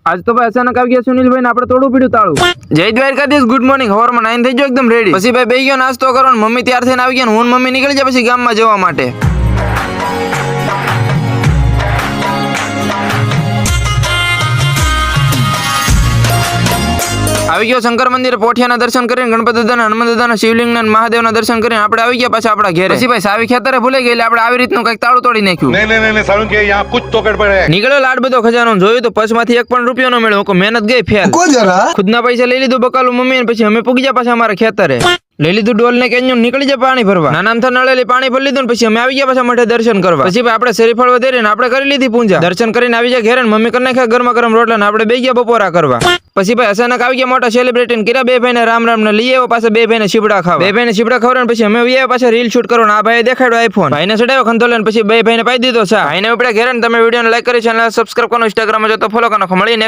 આજ તો ભાઈ અચાનક આવી ગયા સુનિલભાઈ ને આપણે તોડું પીડ્યું તાળું। જય દ્વારકાધીશ, ગુડ મોર્નિંગ। હવારમાં 9 થઈ ગયો એકદમ રેડી। પછી ભાઈ બેહી ગયો નાસ્તો કરો ને મમ્મી તૈયાર થઈને આવી ગયા ને હું ને મમ્મી નીકળી જાય પછી ગામમાં જવા માટે। આવી ગયો શંકર મંદિર પોઠિયાના દર્શન કરીને ગણપતિ દાદાના હનુમાન દાદાના શિવલિંગના મહાદેવના દર્શન કરીને આપણે આવી ગયા પાછા આપણા ઘરે। પછી ભાઈ સાવી ખેતરે ભૂલી ગઈ એટલે આપણે આવી રીતનું કંઈક તાળું તોડી નાખ્યું। नहीं सारुण के यहाँ कुछ तो गड़बड़ है। નીકળ્યો લાડ બધો ખજાનો જોયું તો પછમાંથી એક પણ રૂપિયો ન મળ્યો। મહેનત ગઈ ફેલ। ખુદના પૈસા લઈ લીધું બકાલું મમ્મી ને પછી અમે પૂગી ગયા પાછા અમારા ખેતરે। લઈ લીધું ડોલ ને કેન્યું નીકળી જાય પાણી ભરવા। નાનામથા નળેલી પાણી ભરી લીધું ને પછી અમે આવી ગયા પાછા મઠે દર્શન કરવા। પછી આપણે શરીફળ વધેરી ને આપણે કરી લીધી પૂજા। દર્શન કરીને આવી ગયા ઘેર ને મમ્મી કરી નાખ્યા ગરમા ગરમ રોટલા ને આપણે બે ગયા બપોરા કરવા। પછી ભાઈ અચાનક આવી ગયા મોટા સેલિબ્રિટી ને કર્યા બે ભાઈને રામ રામ ને લઈ આવ્યો પાછા બે ભાઈને શીબડા ખાવા। બે ભાઈને શીબડા ખવડાવીને પછી અમે આવ્યા પાછા રીલ શૂટ કરો ને આ ભાઈ દેખાડ્યો આઈફોન। ભાઈને ચડાવ્યો ખંતોલે પછી બે ભાઈને પાઈ દીધો ચા। ભાઈને ઉપડ્યા ઘેર ને તમે વિડીયોને લાઈક કરી ચેનલ સબસ્ક્રાઇબ કરો, ઇન્સ્ટાગ્રામ માં જો તો ફોલો કરો। મળીએ નેક્સ્ટ